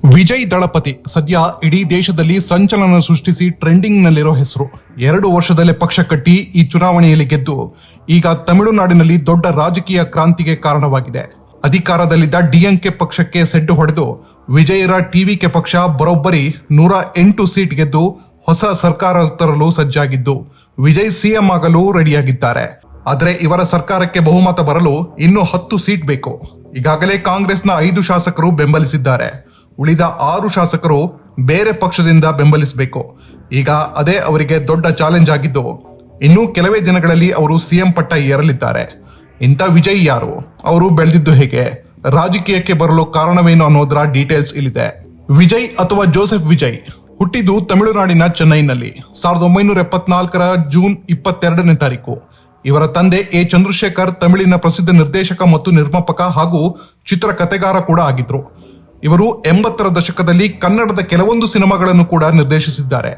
ವಿಜಯ್ ದಳಪತಿ ಸದ್ಯ ಇಡೀ ದೇಶದಲ್ಲಿ ಸಂಚಲನ ಸೃಷ್ಟಿಸಿ ಟ್ರೆಂಡಿಂಗ್ ನಲ್ಲಿರೋ ಹೆಸರು. 2 ವರ್ಷದಲ್ಲೇ ಪಕ್ಷ ಕಟ್ಟಿ ಈ ಚುನಾವಣೆಯಲ್ಲಿ ಗೆದ್ದು ಈಗ ತಮಿಳುನಾಡಿನಲ್ಲಿ ದೊಡ್ಡ ರಾಜಕೀಯ ಕ್ರಾಂತಿಗೆ ಕಾರಣವಾಗಿದೆ. ಅಧಿಕಾರದಲ್ಲಿದ್ದ ಡಿಎಂಕೆ ಪಕ್ಷಕ್ಕೆ ಸೆಡ್ಡು ಹೊಡೆದು ವಿಜಯರ ಟಿವಿಕೆ ಪಕ್ಷ ಬರೋಬ್ಬರಿ 108 ಸೀಟ್ ಗೆದ್ದು ಹೊಸ ಸರ್ಕಾರ ತರಲು ಸಜ್ಜಾಗಿದ್ದು ವಿಜಯ್ ಸಿಎಂ ಆಗಲು ರೆಡಿಯಾಗಿದ್ದಾರೆ. ಆದರೆ ಇವರ ಸರ್ಕಾರಕ್ಕೆ ಬಹುಮತ ಬರಲು ಇನ್ನೂ 10 ಸೀಟ್ ಬೇಕು. ಈಗಾಗಲೇ ಕಾಂಗ್ರೆಸ್ನ 5 ಶಾಸಕರು ಬೆಂಬಲಿಸಿದ್ದಾರೆ. ಉಳಿದ 6 ಶಾಸಕರು ಬೇರೆ ಪಕ್ಷದಿಂದ ಬೆಂಬಲಿಸಬೇಕು. ಈಗ ಅದೇ ಅವರಿಗೆ ದೊಡ್ಡ ಚಾಲೆಂಜ್ ಆಗಿದ್ದು ಇನ್ನು ಕೆಲವೇ ದಿನಗಳಲ್ಲಿ ಅವರು ಸಿಎಂ ಪಟ್ಟ ಏರಲಿದ್ದಾರೆ. ಇಂಥ ವಿಜಯ್ ಯಾರು, ಅವರು ಬೆಳೆದಿದ್ದು ಹೇಗೆ, ರಾಜಕೀಯಕ್ಕೆ ಬರಲು ಕಾರಣವೇನು ಅನ್ನೋದರ ಡೀಟೇಲ್ಸ್ ಇಲ್ಲಿದೆ. ವಿಜಯ್ ಅಥವಾ ಜೋಸೆಫ್ ವಿಜಯ್ ಹುಟ್ಟಿದ್ದು ತಮಿಳುನಾಡಿನ ಚೆನ್ನೈನಲ್ಲಿ 1974 ಜೂನ್ 22ನೇ ತಾರೀಕು. ಇವರ ತಂದೆ ಎ ಚಂದ್ರಶೇಖರ್ ತಮಿಳಿನ ಪ್ರಸಿದ್ಧ ನಿರ್ದೇಶಕ ಮತ್ತು ನಿರ್ಮಾಪಕ ಹಾಗೂ ಚಿತ್ರಕಥೆಗಾರ ಕೂಡ ಆಗಿದ್ರು. ಇವರು 80ರ ದಶಕದಲ್ಲಿ ಕನ್ನಡದ ಕೆಲವೊಂದು ಸಿನಿಮಾಗಳನ್ನು ಕೂಡ ನಿರ್ದೇಶಿಸಿದ್ದಾರೆ.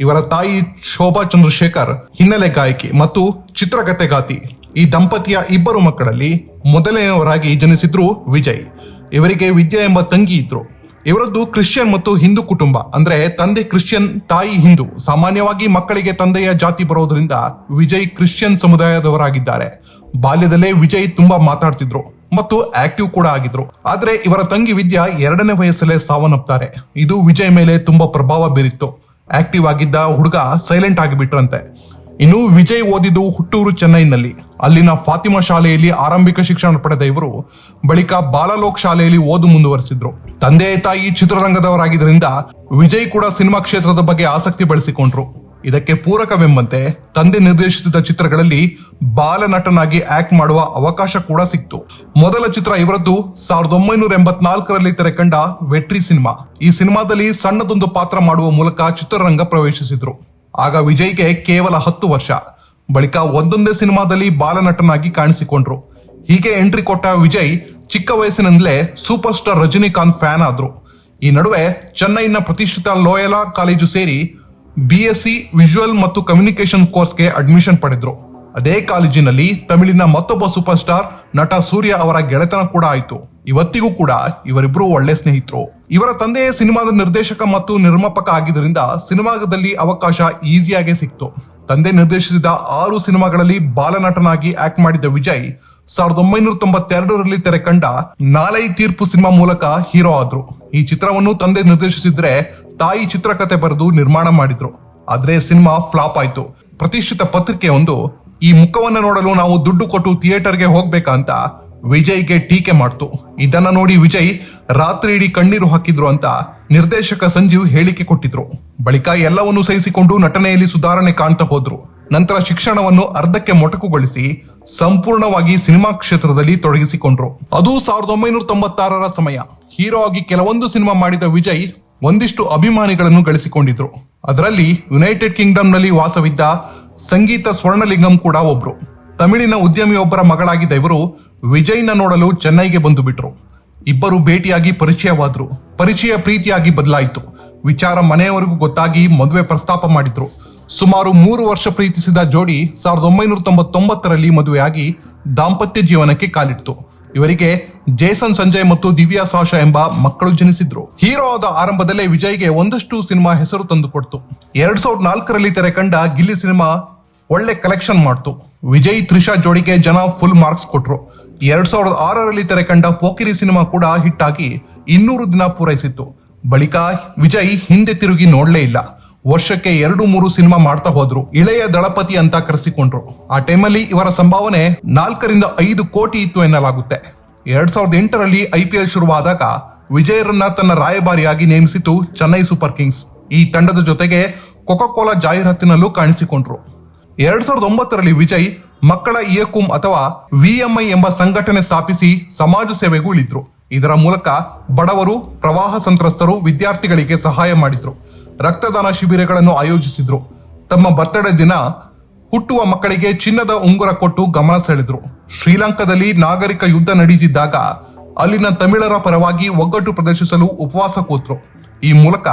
ಇವರ ತಾಯಿ ಶೋಭಾ ಚಂದ್ರಶೇಖರ್ ಹಿನ್ನೆಲೆ ಗಾಯಕಿ ಮತ್ತು ಚಿತ್ರಕಥೆಗಾತಿ. ಈ ದಂಪತಿಯ 2 ಮಕ್ಕಳಲ್ಲಿ ಮೊದಲನೆಯವರಾಗಿ ಜನಿಸಿದ್ರು ವಿಜಯ್. ಇವರಿಗೆ ವಿದ್ಯಾ ಎಂಬ ತಂಗಿ ಇದ್ರು. ಇವರದ್ದು ಕ್ರಿಶ್ಚಿಯನ್ ಮತ್ತು ಹಿಂದೂ ಕುಟುಂಬ. ಅಂದ್ರೆ ತಂದೆ ಕ್ರಿಶ್ಚಿಯನ್, ತಾಯಿ ಹಿಂದೂ. ಸಾಮಾನ್ಯವಾಗಿ ಮಕ್ಕಳಿಗೆ ತಂದೆಯ ಜಾತಿ ಬರೋದ್ರಿಂದ ವಿಜಯ್ ಕ್ರಿಶ್ಚಿಯನ್ ಸಮುದಾಯದವರಾಗಿದ್ದಾರೆ. ಬಾಲ್ಯದಲ್ಲೇ ವಿಜಯ್ ತುಂಬಾ ಮಾತಾಡ್ತಿದ್ರು ಮತ್ತು ಆಕ್ಟಿವ್ ಕೂಡ ಆಗಿದ್ರು. ಆದ್ರೆ ಇವರ ತಂಗಿ ವಿದ್ಯಾ 2ನೇ ವಯಸ್ಸಲ್ಲೇ ಸಾವನ್ನಪ್ತಾರೆ. ಇದು ವಿಜಯ್ ಮೇಲೆ ತುಂಬಾ ಪ್ರಭಾವ ಬೀರಿತ್ತು. ಆಕ್ಟಿವ್ ಆಗಿದ್ದ ಹುಡುಗ ಸೈಲೆಂಟ್ ಆಗಿಬಿಟ್ರಂತೆ. ಇನ್ನು ವಿಜಯ್ ಓದಿದ್ದು ಹುಟ್ಟೂರು ಚೆನ್ನೈನಲ್ಲಿ. ಅಲ್ಲಿನ ಫಾತಿಮಾ ಶಾಲೆಯಲ್ಲಿ ಆರಂಭಿಕ ಶಿಕ್ಷಣ ಪಡೆದ ಇವರು ಬಳಿಕ ಬಾಲಲೋಕ್ ಶಾಲೆಯಲ್ಲಿ ಓದು ಮುಂದುವರೆಸಿದ್ರು. ತಂದೆ ತಾಯಿ ಚಿತ್ರರಂಗದವರಾಗಿದ್ದರಿಂದ ವಿಜಯ್ ಕೂಡ ಸಿನಿಮಾ ಕ್ಷೇತ್ರದ ಬಗ್ಗೆ ಆಸಕ್ತಿ ಬೆಳೆಸಿಕೊಂಡ್ರು. ಇದಕ್ಕೆ ಪೂರಕವೆಂಬಂತೆ ತಂದೆ ನಿರ್ದೇಶಿಸಿದ ಚಿತ್ರಗಳಲ್ಲಿ ಬಾಲನಟನಾಗಿ ಆಕ್ಟ್ ಮಾಡುವ ಅವಕಾಶ ಕೂಡ ಸಿಕ್ತು. ಮೊದಲ ಚಿತ್ರ ಇವರದ್ದು 1984ರಲ್ಲಿ ತೆರೆಕಂಡ ವೆಟ್ರಿ ಸಿನಿಮಾ. ಈ ಸಿನಿಮಾದಲ್ಲಿ ಸಣ್ಣದೊಂದು ಪಾತ್ರ ಮಾಡುವ ಮೂಲಕ ಚಿತ್ರರಂಗ ಪ್ರವೇಶಿಸಿದ್ರು. ಆಗ ವಿಜಯ್ಗೆ ಕೇವಲ 10 ವರ್ಷ. ಬಳಿಕ ಒಂದೊಂದೇ ಸಿನಿಮಾದಲ್ಲಿ ಬಾಲನಟನಾಗಿ ಕಾಣಿಸಿಕೊಂಡ್ರು. ಹೀಗೆ ಎಂಟ್ರಿ ಕೊಟ್ಟ ವಿಜಯ್ ಚಿಕ್ಕ ವಯಸ್ಸಿನಿಂದಲೇ ಸೂಪರ್ ಸ್ಟಾರ್ ರಜನಿಕಾಂತ್ ಫ್ಯಾನ್ ಆದ್ರು. ಈ ನಡುವೆ ಚೆನ್ನೈನ ಪ್ರತಿಷ್ಠಿತ ಲೋಯಲಾ ಕಾಲೇಜು ಸೇರಿ BSc ವಿಜುವಲ್ ಮತ್ತು ಕಮ್ಯುನಿಕೇಶನ್ ಕೋರ್ಸ್ಗೆ ಅಡ್ಮಿಷನ್ ಪಡೆದ್ರು. ಅದೇ ಕಾಲೇಜಿನಲ್ಲಿ ತಮಿಳಿನ ಮತ್ತೊಬ್ಬ ಸೂಪರ್ ಸ್ಟಾರ್ ನಟ ಸೂರ್ಯ ಅವರ ಗೆಳೆತನ ಕೂಡ ಆಯ್ತು. ಇವತ್ತಿಗೂ ಕೂಡ ಇವರಿಬ್ರು ಒಳ್ಳೆ ಸ್ನೇಹಿತರು. ಇವರ ತಂದೆ ಸಿನಿಮಾದ ನಿರ್ದೇಶಕ ಮತ್ತು ನಿರ್ಮಾಪಕ ಆಗಿದ್ದರಿಂದ ಸಿನಿಮಾದಲ್ಲಿ ಅವಕಾಶ ಈಸಿಯಾಗಿ ಸಿಕ್ತು. ತಂದೆ ನಿರ್ದೇಶಿಸಿದ 6 ಸಿನಿಮಾಗಳಲ್ಲಿ ಬಾಲನಟನಾಗಿ ಆಕ್ಟ್ ಮಾಡಿದ ವಿಜಯ್ 1992ರಲ್ಲಿ ತೆರೆಕಂಡ ನಾಲೈ ತೀರ್ಪು ಸಿನಿಮಾ ಮೂಲಕ ಹೀರೋ ಆದ್ರು. ಈ ಚಿತ್ರವನ್ನು ತಂದೆ ನಿರ್ದೇಶಿಸಿದ್ರೆ ತಾಯಿ ಚಿತ್ರಕಥೆ ಬರೆದು ನಿರ್ಮಾಣ ಮಾಡಿದ್ರು. ಆದ್ರೆ ಸಿನಿಮಾ ಫ್ಲಾಪ್ ಆಯ್ತು. ಪ್ರತಿಷ್ಠಿತ ಪತ್ರಿಕೆಯೊಂದು ಈ ಮುಖವನ್ನ ನೋಡಲು ನಾವು ದುಡ್ಡು ಕೊಟ್ಟು ಥಿಯೇಟರ್ಗೆ ಹೋಗ್ಬೇಕಾ ಅಂತ ವಿಜಯ್ಗೆ ಟೀಕೆ ಮಾಡ್ತು. ಇದನ್ನ ನೋಡಿ ವಿಜಯ್ ರಾತ್ರಿ ಇಡೀ ಕಣ್ಣೀರು ಹಾಕಿದ್ರು ಅಂತ ನಿರ್ದೇಶಕ ಸಂಜೀವ್ ಹೇಳಿಕೆ ಕೊಟ್ಟಿದ್ರು. ಬಳಿಕ ಎಲ್ಲವನ್ನು ಸಹಿಸಿಕೊಂಡು ನಟನೆಯಲ್ಲಿ ಸುಧಾರಣೆ ಕಾಣ್ತಾ ಹೋದ್ರು. ನಂತರ ಶಿಕ್ಷಣವನ್ನು ಅರ್ಧಕ್ಕೆ ಮೊಟಕುಗೊಳಿಸಿ ಸಂಪೂರ್ಣವಾಗಿ ಸಿನಿಮಾ ಕ್ಷೇತ್ರದಲ್ಲಿ ತೊಡಗಿಸಿಕೊಂಡ್ರು. ಅದು 1996ರ ಸಮಯ. ಹೀರೋ ಆಗಿ ಕೆಲವೊಂದು ಸಿನಿಮಾ ಮಾಡಿದ ವಿಜಯ್ ಒಂದಿಷ್ಟು ಅಭಿಮಾನಿಗಳನ್ನು ಗಳಿಸಿಕೊಂಡಿದ್ರು. ಅದರಲ್ಲಿ ಯುನೈಟೆಡ್ ಕಿಂಗ್ಡಮ್ ನಲ್ಲಿ ವಾಸವಿದ್ದ ಸಂಗೀತ ಸ್ವರ್ಣಲಿಂಗಂ ಕೂಡ ಒಬ್ರು. ತಮಿಳಿನ ಉದ್ಯಮಿಯೊಬ್ಬರ ಮಗಳಾಗಿದ್ದ ಇವರು ವಿಜಯ್ನ ನೋಡಲು ಚೆನ್ನೈಗೆ ಬಂದು ಬಿಟ್ರು. ಇಬ್ಬರು ಭೇಟಿಯಾಗಿ ಪರಿಚಯವಾದ್ರು. ಪರಿಚಯ ಪ್ರೀತಿಯಾಗಿ ಬದಲಾಯಿತು. ವಿಚಾರ ಮನೆಯವರಿಗೂ ಗೊತ್ತಾಗಿ ಮದುವೆ ಪ್ರಸ್ತಾಪ ಮಾಡಿದ್ರು. ಸುಮಾರು 3 ವರ್ಷ ಪ್ರೀತಿಸಿದ ಜೋಡಿ 1999ರಲ್ಲಿ ಮದುವೆಯಾಗಿ ದಾಂಪತ್ಯ ಜೀವನಕ್ಕೆ ಕಾಲಿಡ್ತು. ಇವರಿಗೆ ಜೇಸನ್ ಸಂಜಯ್ ಮತ್ತು ದಿವ್ಯಾ ಸಾಶಾ ಎಂಬ ಮಕ್ಕಳು ಜನಿಸಿದ್ರು. ಹೀರೋ ಆದ ಆರಂಭದಲ್ಲೇ ವಿಜಯ್ಗೆ ಒಂದಷ್ಟು ಸಿನಿಮಾ ಹೆಸರು ತಂದುಕೊಡ್ತು. 2004ರಲ್ಲಿ ತೆರೆಕಂಡ ಗಿಲ್ಲಿ ಸಿನಿಮಾ ಒಳ್ಳೆ ಕಲೆಕ್ಷನ್ ಮಾಡ್ತು. ವಿಜಯ್ ತ್ರಿಷಾ ಜೋಡಿಗೆ ಜನ ಫುಲ್ ಮಾರ್ಕ್ಸ್ ಕೊಟ್ರು. 2006ರಲ್ಲಿ ತೆರೆಕಂಡ ಪೋಕಿರಿ ಸಿನಿಮಾ ಕೂಡ ಹಿಟ್ ಆಗಿ 200 ದಿನ ಪೂರೈಸಿತ್ತು. ಬಳಿಕ ವಿಜಯ್ ಹಿಂದೆ ತಿರುಗಿ ನೋಡ್ಲೇ ಇಲ್ಲ. ವರ್ಷಕ್ಕೆ 2-3 ಸಿನಿಮಾ ಮಾಡ್ತಾ ಹೋದ್ರು. ಇಳೆಯ ದಳಪತಿ ಅಂತ ಕರೆಸಿಕೊಂಡ್ರು. ಆ ಟೈಮಲ್ಲಿ ಇವರ ಸಂಭಾವನೆ 4ರಿಂದ 5 ಕೋಟಿ ಇತ್ತು ಎನ್ನಲಾಗುತ್ತೆ. 2008ರಲ್ಲಿ IPL ಶುರುವಾದಾಗ ವಿಜಯರನ್ನ ತನ್ನ ರಾಯಭಾರಿಯಾಗಿ ನೇಮಿಸಿತು ಚೆನ್ನೈ ಸೂಪರ್ ಕಿಂಗ್ಸ್. ಈ ತಂಡದ ಜೊತೆಗೆ ಕೊಕಾ ಕೋಲಾ ಜಾಹೀರಾತಿನಲ್ಲೂ ಕಾಣಿಸಿಕೊಂಡ್ರು. 2009ರಲ್ಲಿ ವಿಜಯ್ ಮಕ್ಕಳ ಇಯಕುಂ ಅಥವಾ VMI ಎಂಬ ಸಂಘಟನೆ ಸ್ಥಾಪಿಸಿ ಸಮಾಜ ಸೇವೆಗೂ ಇಳಿದ್ರು. ಇದರ ಮೂಲಕ ಬಡವರು, ಪ್ರವಾಹ ಸಂತ್ರಸ್ತರು, ವಿದ್ಯಾರ್ಥಿಗಳಿಗೆ ಸಹಾಯ ಮಾಡಿದ್ರು. ರಕ್ತದಾನ ಶಿಬಿರಗಳನ್ನು ಆಯೋಜಿಸಿದ್ರು. ತಮ್ಮ ಬರ್ತಡೇ ದಿನ ಹುಟ್ಟುವ ಮಕ್ಕಳಿಗೆ ಚಿನ್ನದ ಉಂಗುರ ಕೊಟ್ಟು ಗಮನ ಸೆಳೆದ್ರು. ಶ್ರೀಲಂಕಾದಲ್ಲಿ ನಾಗರಿಕ ಯುದ್ಧ ನಡೆಯುತ್ತಿದ್ದಾಗ ಅಲ್ಲಿನ ತಮಿಳರ ಪರವಾಗಿ ಒಗ್ಗಟ್ಟು ಪ್ರದರ್ಶಿಸಲು ಉಪವಾಸ ಕೂತ್ರು. ಈ ಮೂಲಕ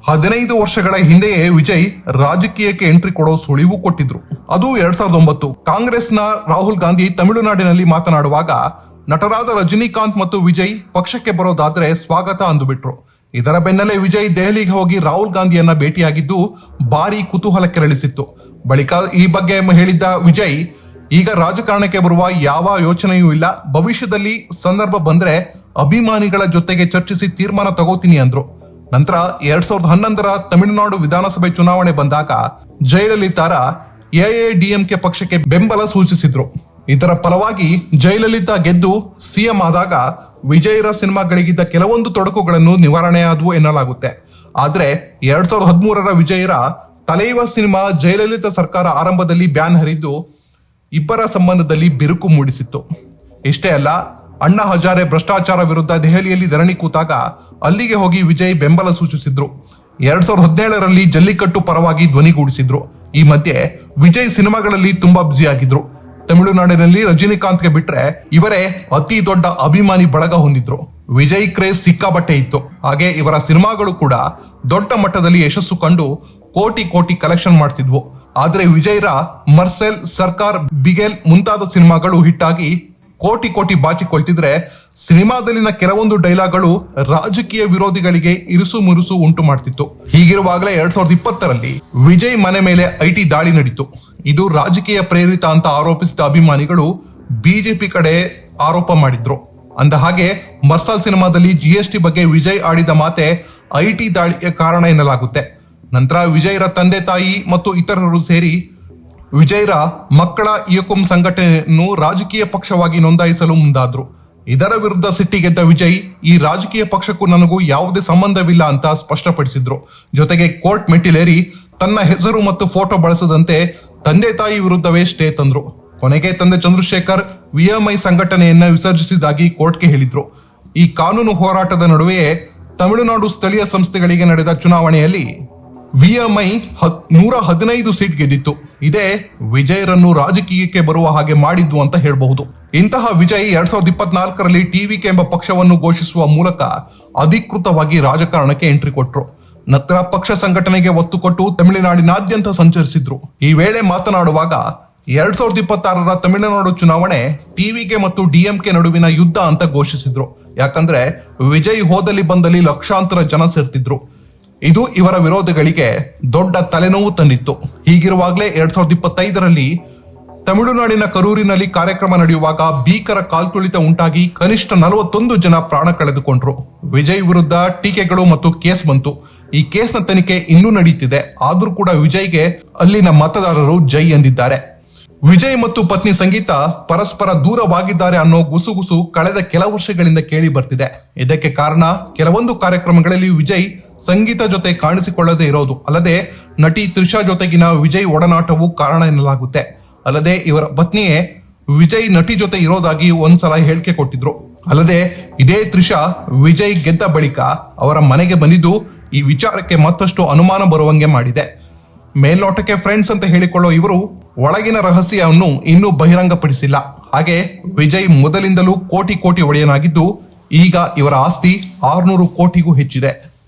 15 ವರ್ಷಗಳ ಹಿಂದೆಯೇ ವಿಜಯ್ ರಾಜಕೀಯಕ್ಕೆ ಎಂಟ್ರಿ ಕೊಡೋ ಸುಳಿವು ಕೊಟ್ಟಿದ್ರು. ಅದು 2009. ಕಾಂಗ್ರೆಸ್ನ ರಾಹುಲ್ ಗಾಂಧಿ ತಮಿಳುನಾಡಿನಲ್ಲಿ ಮಾತನಾಡುವಾಗ ನಟರಾದ ರಜನಿಕಾಂತ್ ಮತ್ತು ವಿಜಯ್ ಪಕ್ಷಕ್ಕೆ ಬರೋದಾದ್ರೆ ಸ್ವಾಗತ ಅಂದುಬಿಟ್ರು. ಇದರ ಬೆನ್ನಲ್ಲೇ ವಿಜಯ್ ದೆಹಲಿಗೆ ಹೋಗಿ ರಾಹುಲ್ ಗಾಂಧಿಯನ್ನ ಭೇಟಿಯಾಗಿದ್ದು ಭಾರಿ ಕುತೂಹಲ ಕೆರಳಿಸಿತ್ತು. ಬಳಿಕ ಈ ಬಗ್ಗೆ ಹೇಳಿದ್ದ ವಿಜಯ್, ಈಗ ರಾಜಕಾರಣಕ್ಕೆ ಬರುವ ಯಾವ ಯೋಚನೆಯೂ ಇಲ್ಲ, ಭವಿಷ್ಯದಲ್ಲಿ ಸಂದರ್ಭ ಬಂದ್ರೆ ಅಭಿಮಾನಿಗಳ ಜೊತೆಗೆ ಚರ್ಚಿಸಿ ತೀರ್ಮಾನ ತಗೋತೀನಿ ಅಂದ್ರು. ನಂತರ 2011ರ ತಮಿಳುನಾಡು ವಿಧಾನಸಭೆ ಚುನಾವಣೆ ಬಂದಾಗ ಜಯಲಲಿತಾರ ಎಐಎಡಿಎಂಕೆ ಪಕ್ಷಕ್ಕೆ ಬೆಂಬಲ ಸೂಚಿಸಿದ್ರು. ಇದರ ಫಲವಾಗಿ ಜಯಲಲಿತಾ ಗೆದ್ದು ಸಿಎಂ ಆದಾಗ ವಿಜಯ್ರ ಸಿನಿಮಾಗಳಿಗಿದ್ದ ಕೆಲವೊಂದು ತೊಡಕುಗಳನ್ನು ನಿವಾರಣೆಯಾದವು ಎನ್ನಲಾಗುತ್ತೆ. ಆದ್ರೆ 2013ರ ವಿಜಯ್ರ ತಲೈವ ಸಿನಿಮಾ ಜಯಲಲಿತಾ ಸರ್ಕಾರ ಆರಂಭದಲ್ಲಿ ಬ್ಯಾನ್ ಹರಿದ್ದು ಇಬ್ಬರ ಸಂಬಂಧದಲ್ಲಿ ಬಿರುಕು ಮೂಡಿಸಿತ್ತು. ಇಷ್ಟೇ ಅಲ್ಲ, ಅಣ್ಣಾ ಹಜಾರೆ ಭ್ರಷ್ಟಾಚಾರ ವಿರುದ್ಧ ದೆಹಲಿಯಲ್ಲಿ ಧರಣಿ ಕೂತಾಗ ಅಲ್ಲಿಗೆ ಹೋಗಿ ವಿಜಯ್ ಬೆಂಬಲ ಸೂಚಿಸಿದ್ರು. 2017ರಲ್ಲಿ ಜಲ್ಲಿಕಟ್ಟು ಪರವಾಗಿ ಧ್ವನಿಗೂಡಿಸಿದ್ರು. ಈ ಮಧ್ಯೆ ವಿಜಯ್ ಸಿನಿಮಾಗಳಲ್ಲಿ ತುಂಬಾ ಬ್ಯುಸಿ ಆಗಿದ್ರು. ತಮಿಳುನಾಡಿನಲ್ಲಿ ರಜನಿಕಾಂತ್ಗೆ ಬಿಟ್ರೆ ಇವರೇ ಅತಿ ದೊಡ್ಡ ಅಭಿಮಾನಿ ಬಳಗ ಹೊಂದಿದ್ರು. ವಿಜಯ್ ಕ್ರೇಜ್ ಸಿಕ್ಕಾಬಟ್ಟೆ ಇತ್ತು. ಹಾಗೆ ಇವರ ಸಿನಿಮಾಗಳು ಕೂಡ ದೊಡ್ಡ ಮಟ್ಟದಲ್ಲಿ ಯಶಸ್ಸು ಕಂಡು ಕೋಟಿ ಕೋಟಿ ಕಲೆಕ್ಷನ್ ಮಾಡ್ತಿದ್ವು. ಆದ್ರೆ ವಿಜಯ್ರ ಮರ್ಸೆಲ್, ಸರ್ಕಾರ್, ಬಿಗೆಲ್ ಮುಂತಾದ ಸಿನಿಮಾಗಳು ಹಿಟ್ ಆಗಿ ಕೋಟಿ ಕೋಟಿ ಬಾಚಿಕೊಳ್ತಿದ್ರೆ ಸಿನಿಮಾದಲ್ಲಿನ ಕೆಲವೊಂದು ಡೈಲಾಗ್ಗಳು ರಾಜಕೀಯ ವಿರೋಧಿಗಳಿಗೆ ಇರುಸು ಮುರುಸು ಉಂಟು ಮಾಡ್ತಿತ್ತು. ಹೀಗಿರುವಾಗಲೇ 2020ರಲ್ಲಿ ವಿಜಯ್ ಮನೆ ಮೇಲೆ ಐಟಿ ದಾಳಿ ನಡೀತು. ಇದು ರಾಜಕೀಯ ಪ್ರೇರಿತ ಅಂತ ಆರೋಪಿಸಿದ ಅಭಿಮಾನಿಗಳು ಬಿಜೆಪಿ ಕಡೆ ಆರೋಪ ಮಾಡಿದ್ರು. ಅಂದ ಹಾಗೆ ಮರ್ಸಲ್ ಸಿನಿಮಾದಲ್ಲಿ GST ಬಗ್ಗೆ ವಿಜಯ್ ಆಡಿದ ಮಾತೆ ಐಟಿ ದಾಳಿಗೆ ಕಾರಣ ಎನ್ನಲಾಗುತ್ತೆ. ನಂತರ ವಿಜಯ್ರ ತಂದೆ ತಾಯಿ ಮತ್ತು ಇತರರು ಸೇರಿ ವಿಜಯ್ರ ಮಕ್ಕಳ ಯುಕುಂ ಸಂಘಟನೆಯನ್ನು ರಾಜಕೀಯ ಪಕ್ಷವಾಗಿ ನೋಂದಾಯಿಸಲು ಮುಂದಾದ್ರು. ಇದರ ವಿರುದ್ಧ ಸಿಟ್ಟಿಗೆದ್ದ ವಿಜಯ್, ಈ ರಾಜಕೀಯ ಪಕ್ಷಕ್ಕೂ ನನಗೂ ಯಾವುದೇ ಸಂಬಂಧವಿಲ್ಲ ಅಂತ ಸ್ಪಷ್ಟಪಡಿಸಿದ್ರು. ಜೊತೆಗೆ ಕೋರ್ಟ್ ಮೆಟ್ಟಿಲೇರಿ ತನ್ನ ಹೆಸರು ಮತ್ತು ಫೋಟೋ ಬಳಸದಂತೆ ತಂದೆ ತಾಯಿ ವಿರುದ್ಧವೇ ಸ್ಟೇ ತಂದ್ರು. ಕೊನೆಗೆ ತಂದೆ ಚಂದ್ರಶೇಖರ್ VMI ಸಂಘಟನೆಯನ್ನ ವಿಸರ್ಜಿಸಿದಾಗಿ ಕೋರ್ಟ್ಗೆ ಹೇಳಿದ್ರು. ಈ ಕಾನೂನು ಹೋರಾಟದ ನಡುವೆಯೇ ತಮಿಳುನಾಡು ಸ್ಥಳೀಯ ಸಂಸ್ಥೆಗಳಿಗೆ ನಡೆದ ಚುನಾವಣೆಯಲ್ಲಿ VMI 115 ಸೀಟ್ ಗೆದ್ದಿತ್ತು. ಇದೇ ವಿಜಯ್ರನ್ನು ರಾಜಕೀಯಕ್ಕೆ ಬರುವ ಹಾಗೆ ಮಾಡಿದ್ದು ಅಂತ ಹೇಳಬಹುದು. ಇಂತಹ ವಿಜಯ್ 2024ರಲ್ಲಿ TVK ಎಂಬ ಪಕ್ಷವನ್ನು ಘೋಷಿಸುವ ಮೂಲಕ ಅಧಿಕೃತವಾಗಿ ರಾಜಕಾರಣಕ್ಕೆ ಎಂಟ್ರಿ ಕೊಟ್ರು. ನಂತರ ಪಕ್ಷ ಸಂಘಟನೆಗೆ ಒತ್ತು ಕೊಟ್ಟು ತಮಿಳುನಾಡಿನಾದ್ಯಂತ ಸಂಚರಿಸಿದ್ರು. ಈ ವೇಳೆ ಮಾತನಾಡುವಾಗ 2026ರ ತಮಿಳುನಾಡು ಚುನಾವಣೆ TVK ಮತ್ತು DMK ನಡುವಿನ ಯುದ್ಧ ಅಂತ ಘೋಷಿಸಿದ್ರು. ಯಾಕಂದ್ರೆ ವಿಜಯ್ ಹೋದಲ್ಲಿ ಬಂದಲ್ಲಿ ಲಕ್ಷಾಂತರ ಜನ ಸೇರ್ತಿದ್ರು. ಇದು ಇವರ ವಿರೋಧಿಗಳಿಗೆ ದೊಡ್ಡ ತಲೆನೋವು ತಂದಿತ್ತು. ಹೀಗಿರುವಾಗಲೇ 2025ರಲ್ಲಿ ತಮಿಳುನಾಡಿನ ಕರೂರಿನಲ್ಲಿ ಕಾರ್ಯಕ್ರಮ ನಡೆಯುವಾಗ ಭೀಕರ ಕಾಲ್ತುಳಿತ ಉಂಟಾಗಿ ಕನಿಷ್ಠ 41 ಜನ ಪ್ರಾಣ ಕಳೆದುಕೊಂಡ್ರು. ವಿಜಯ್ ವಿರುದ್ಧ ಟೀಕೆಗಳು ಮತ್ತು ಕೇಸ್ ಬಂತು. ಈ ಕೇಸ್ನ ತನಿಖೆ ಇನ್ನೂ ನಡೀತಿದೆ. ಆದ್ರೂ ಕೂಡ ವಿಜಯ್ಗೆ ಅಲ್ಲಿನ ಮತದಾರರು ಜೈ ಎಂದಿದ್ದಾರೆ. ವಿಜಯ್ ಮತ್ತು ಪತ್ನಿ ಸಂಗೀತ ಪರಸ್ಪರ ದೂರವಾಗಿದ್ದಾರೆ ಅನ್ನೋ ಗುಸುಗುಸು ಕಳೆದ ಕೆಲ ವರ್ಷಗಳಿಂದ ಕೇಳಿ ಬರ್ತಿದೆ. ಇದಕ್ಕೆ ಕಾರಣ ಕೆಲವೊಂದು ಕಾರ್ಯಕ್ರಮಗಳಲ್ಲಿ ವಿಜಯ್ ಸಂಗೀತ ಜೊತೆ ಕಾಣಿಸಿಕೊಳ್ಳದೆ ಇರೋದು, ಅಲ್ಲದೆ ನಟಿ ತ್ರಿಷಾ ಜೊತೆಗಿನ ವಿಜಯ್ ಒಡನಾಟವು ಕಾರಣ ಎನ್ನಲಾಗುತ್ತೆ. ಅಲ್ಲದೆ ಇವರ ಪತ್ನಿಯೇ ವಿಜಯ್ ನಟಿ ಜೊತೆ ಇರೋದಾಗಿ ಒಂದ್ಸಲ ಹೇಳಿಕೆ ಕೊಟ್ಟಿದ್ರು. ಅಲ್ಲದೆ ಇದೇ ತ್ರಿಷಾ ವಿಜಯ್ ಗೆದ್ದ ಬಳಿಕ ಅವರ ಮನೆಗೆ ಬಂದಿದ್ದು ಈ ವಿಚಾರಕ್ಕೆ ಮತ್ತಷ್ಟು ಅನುಮಾನ ಬರುವಂಗೆ ಮಾಡಿದೆ. ಮೇಲ್ನೋಟಕ್ಕೆ ಫ್ರೆಂಡ್ಸ್ ಅಂತ ಹೇಳಿಕೊಳ್ಳೋ ಇವರು ಒಳಗಿನ ರಹಸ್ಯವನ್ನು ಇನ್ನೂ ಬಹಿರಂಗಪಡಿಸಿಲ್ಲ. ಹಾಗೆ ವಿಜಯ್ ಮೊದಲಿಂದಲೂ ಕೋಟಿ ಕೋಟಿ ಒಡೆಯನಾಗಿದ್ದು ಈಗ ಇವರ ಆಸ್ತಿ 600 ಕೋಟಿಗೂ ಹೆಚ್ಚಿದೆ.